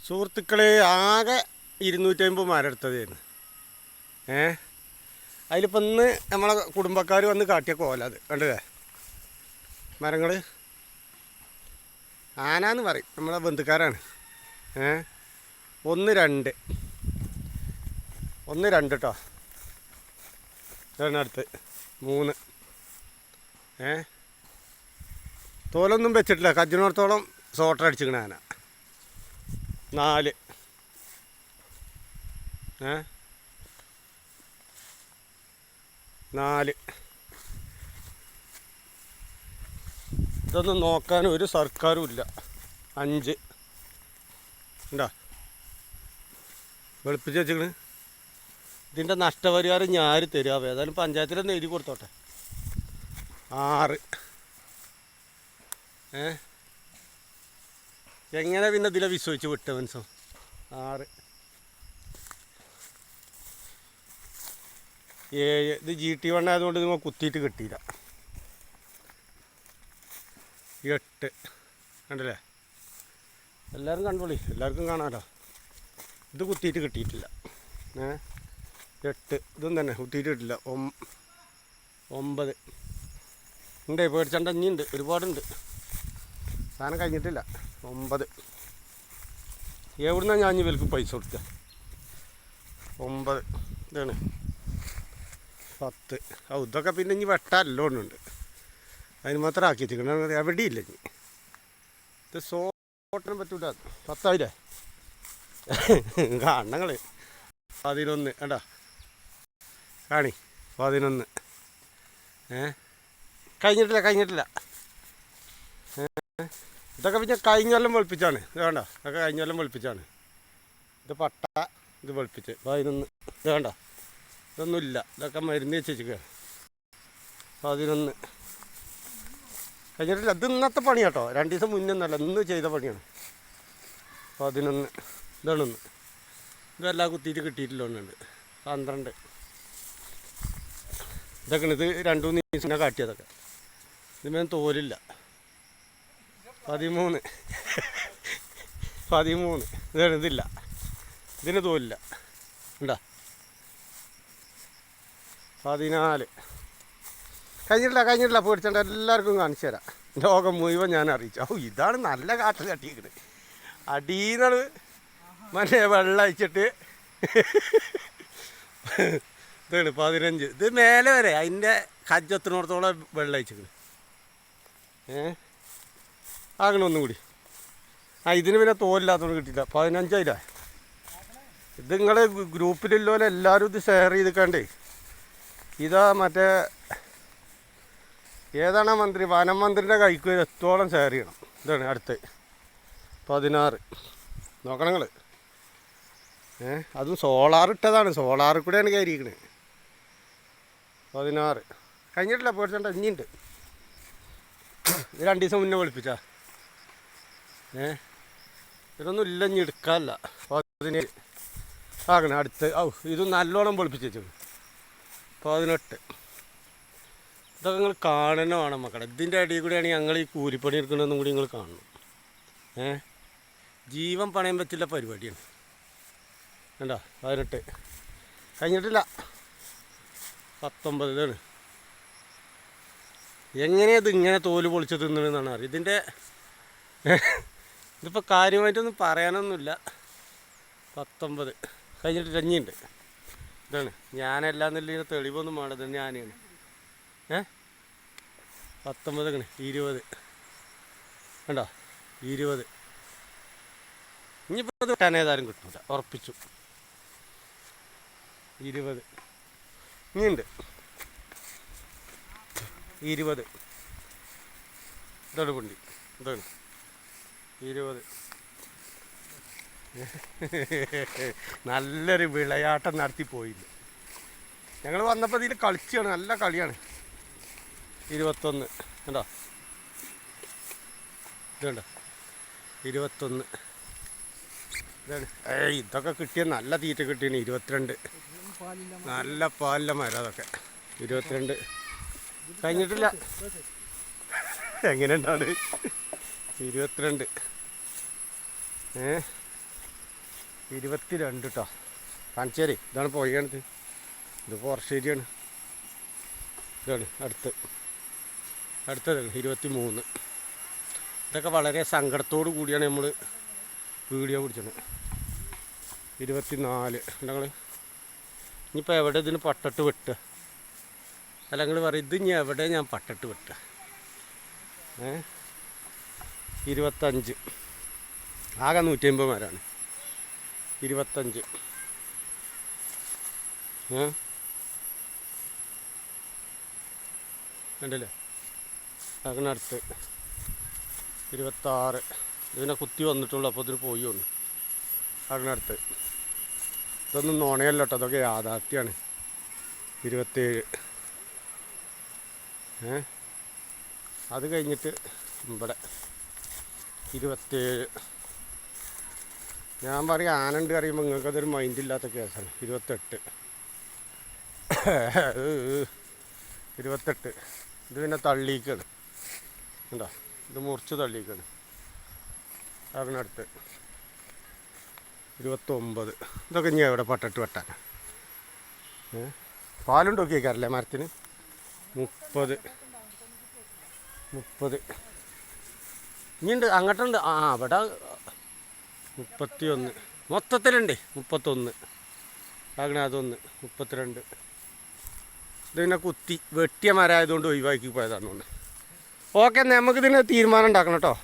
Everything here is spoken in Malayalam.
സുഹൃത്തുക്കളെ ആകെ 250 മരം എടുത്തതായിരുന്നു. അതിലിപ്പോൾ ഇന്ന് നമ്മളെ കുടുംബക്കാർ വന്ന് കാട്ടിയ കോല അത് കണ്ടില്ലേ. മരങ്ങൾ ആനാന്ന് പറയും, നമ്മളെ ബന്ധുക്കാരാണ്. 1 2 കേട്ടോ. ഇതാണ് അടുത്ത് 3. തോലൊന്നും വെച്ചിട്ടില്ല, കജ്ജിനോടത്തോളം സോട്ടർ അടിച്ചിക്കണ ആന. 4 4. ഇതൊന്നും നോക്കാൻ ഒരു സർക്കാരും ഇല്ല. 5 ഉണ്ടാ വെളുപ്പിച്ച് വെച്ചിക്കണ്. ഇതിൻ്റെ നഷ്ടപരിഹാരം ഞാൻ തരിക, ഏതായാലും പഞ്ചായത്തിലൊന്ന് എഴുതി കൊടുത്തോട്ടെ. 6. എങ്ങനെ പിന്നെ ഇതിലെ വിശ്വസിച്ച് വിട്ട മനസ്സോ. 6. 7. ഇത് GT1 ആയതുകൊണ്ട് നിങ്ങൾ കുത്തിയിട്ട് കിട്ടിയില്ല. 8 കണ്ടല്ലേ, എല്ലാവരും കണ്ടോളി, എല്ലാവർക്കും കാണാമല്ലോ. ഇത് കുത്തിയിട്ട് കിട്ടിയിട്ടില്ല. 8 ഇതും തന്നെ കുത്തിയിട്ട് കിട്ടില്ല. 9 ഉണ്ട്, പേടിച്ചണ്ട ഇനിയുണ്ട്, ഒരുപാടുണ്ട്, സാധനം കഴിഞ്ഞിട്ടില്ല. 9 എവിടുന്നാണ് ഞാൻ ഇവർക്ക് പൈസ കൊടുക്കുക. 9 ഇതാണ്. 10 ഇതൊക്കെ പിന്നെ ഇനി വെട്ടാല്ലോണ്ടുണ്ട്, അതിന് മാത്രം ആക്കി വെച്ചിരിക്കണം, എവിടെയില്ല ഇനി. ഇത് സോട്ടിനും പറ്റൂല. 10 ആയില്ലേ കാണങ്ങൾ. 11 കണ്ടാ കാണി. 11 കഴിഞ്ഞിട്ടില്ല. ഇതൊക്കെ പിന്നെ കഴിഞ്ഞ കൊല്ലം വെളുപ്പിച്ചാണ്. ഇത് വേണ്ട, ഇതൊക്കെ കഴിഞ്ഞ കൊല്ലം വെളുപ്പിച്ചാണ്. ഇത് പട്ട, ഇത് വെളുപ്പിച്ച്. 11 ഇത് വേണ്ട, ഇതൊന്നുമില്ല, ഇതൊക്കെ മരുന്ന് വെച്ചിരിക്കുക. 11 കഴിഞ്ഞിട്ടില്ല. ഇത് ഇന്നത്തെ പണി കേട്ടോ, 2 ദിവസം മുന്നൊന്നല്ല, ഇന്ന് ചെയ്ത പണിയാണ്. 11 ഇതാണൊന്ന്. ഇതെല്ലാം കുത്തിയിട്ട് കിട്ടിയിട്ടില്ല ഒന്നുണ്ട്. 12 ഇതൊക്കെയാണ്. ഇത് 2-3 ദിവസം കാട്ടിയതൊക്കെ. ഇതിന് തോലില്ല. 13 ഇതാണ്. ഇതില്ല, ഇതിന് തോലില്ല ഉണ്ടാ. 14 കഴിഞ്ഞിട്ടില്ല. പേടിച്ചേണ്ട, എല്ലാവർക്കും കാണിച്ചു തരാം. ലോകം മുഴുവൻ ഞാൻ അറിയിച്ചു. ഇതാണ് നല്ല കാട്ടിൽ തട്ടിയിരിക്കുന്നത്. അടീന്നാണ് മറ്റേ വെള്ളം അയച്ചിട്ട്. ഇതാണ് 15. ഇത് മേലെ വരെ അതിൻ്റെ കജ്ജത്തിനോടത്തോളം വെള്ളം അയച്ചിരിക്കുന്നത്. ആകണം കൂടി. ഇതിന് പിന്നെ തോലില്ലാത്തതുകൊണ്ട് കിട്ടിയില്ല. 15 ആയില്ലേ. ഇത് നിങ്ങളെ ഗ്രൂപ്പിലുള്ളപോലെ എല്ലാവരും ഇത് ഷെയർ ചെയ്തിക്കണ്ടേ. ഇതാ മറ്റേ ഏതാണ് മന്ത്രി, വനം മന്ത്രിൻ്റെ കൈക്ക് എത്തോളം ഷെയർ ചെയ്യണം. ഇതാണ് അടുത്ത് 16 നോക്കണം നിങ്ങൾ. അതും സോളാർ ഇട്ടതാണ്, സോളാറിൽ കൂടെയാണ് കയറിയിരിക്കണത്. 16 കഴിഞ്ഞിട്ടില്ല. പേടിച്ചണ്ട ഇനിയുണ്ട്. ഇത് 2 ദിവസം മുന്നേ വിളിപ്പിച്ചാ. ഇതൊന്നും ഇല്ല, ഇനി എടുക്കാനല്ല. 17 ആകണം അടുത്ത്. ഇത് നല്ലോണം വെളുപ്പിച്ച് വെച്ചു. 18 ഇതൊക്കെ നിങ്ങൾ കാണുന്ന വേണം മക്കളെ. ഇതിൻ്റെ ഇടയിൽ കൂടെയാണ് ഞങ്ങൾ ഈ കൂലിപ്പണി എടുക്കുന്നതെന്നും കൂടി നിങ്ങൾ കാണണം. ജീവൻ പണയം വെച്ചുള്ള പരിപാടിയാണ്. വേണ്ട 18 കഴിഞ്ഞിട്ടില്ല. 19 ഇതാണ്. എങ്ങനെയത് ഇങ്ങനെ തോല് പൊളിച്ച് തിന്നണമെന്നാണ് അറിയാം. ഇതിപ്പോൾ കാര്യമായിട്ടൊന്നും പറയാനൊന്നുമില്ല. 19 കഴിഞ്ഞിട്ട് രഞ്ഞിയുണ്ട്. ഇതാണ്. ഞാനല്ലാന്നില്ല, തെളിവൊന്നും വേണ്ടത് ഞാനാണ്. 19 20 വേണ്ട 20. ഇനിയിപ്പോൾ അത് കിട്ടാൻ ഏതായാലും കിട്ടില്ല, ഉറപ്പിച്ചു. 20 ഇനിയുണ്ട്. 20 ഇതാണ് പുണ്ടി. ഇതാണ് 20. നല്ലൊരു വിളയാട്ടം നടത്തി പോയില്ല. ഞങ്ങൾ വന്നപ്പോൾ ഇതിൽ കളിച്ചാണ്, നല്ല കളിയാണ്. 21 കണ്ടോ, ഇതുണ്ടോ 21. ഇതാണ്. ഇതൊക്കെ കിട്ടിയ നല്ല തീറ്റ കിട്ടിയാണ്. 22 നല്ല പാലിലെ മരം അതൊക്കെ. 22 കഴിഞ്ഞിട്ടില്ല. എങ്ങനെ ഉണ്ടാണ് 22. 22 കേട്ടോ. കാണിച്ചേരി ഇതാണ് പോയത്. ഇത് പോർശ്ശേരിയാണ്. ഇതാണ് അടുത്തത് 23. ഇതൊക്കെ വളരെ സങ്കടത്തോടു കൂടിയാണ് നമ്മൾ വീഡിയോ പിടിച്ചത്. 24 ഞങ്ങൾ ഇനിയിപ്പോൾ എവിടെ ഇതിന് പട്ടിട്ട് വെട്ടുക? അല്ല നിങ്ങൾ പറയും ഇത് ഇനി എവിടെ ഞാൻ പട്ടിട്ട് വെട്ടുക? 25 ആകെ 150 മരമാണ്. 25 കണ്ടില്ലേ? അതിനടുത്ത് 26 ഇതിനെ കുത്തി വന്നിട്ടുള്ളൂ. അപ്പോൾ ഇതിന് പോയി വന്നു. അതിനടുത്ത് ഇതൊന്നും നുണയല്ല കേട്ടോ, അതൊക്കെ യാഥാർത്ഥ്യമാണ്. 27 അത് കഴിഞ്ഞിട്ട് ഇവിടെ 27. ഞാൻ പറയും ആനണ്ട് അറിയുമ്പോൾ നിങ്ങൾക്കതൊരു മൈൻഡില്ലാത്ത കേസാണ്. 28 28 ഇത് പിന്നെ തള്ളിക്കാണ്. എന്താ ഇത് മുറിച്ച് തള്ളിക്കാണ്. അതിനടുത്ത് 29. ഇതൊക്കെ ഇനി എവിടെ പട്ടിട്ട് വെട്ടാൻ? പാലുണ്ട് നോക്കിയേക്കാറല്ലേ മരത്തിന്. 30 ഇനിയുണ്ട് അങ്ങോട്ടുണ്ട്. അവിടെ 31 മൊത്തത്തിലുണ്ട്. 31 അങ്ങനെ അതൊന്ന് 32. ഇതിനെ കുത്തി വെട്ടിയ മരമായതുകൊണ്ട് ഒഴിവാക്കി പോയതാണ്. ഓക്കെ, നമുക്കിതിന് തീരുമാനം ഉണ്ടാക്കണം കേട്ടോ.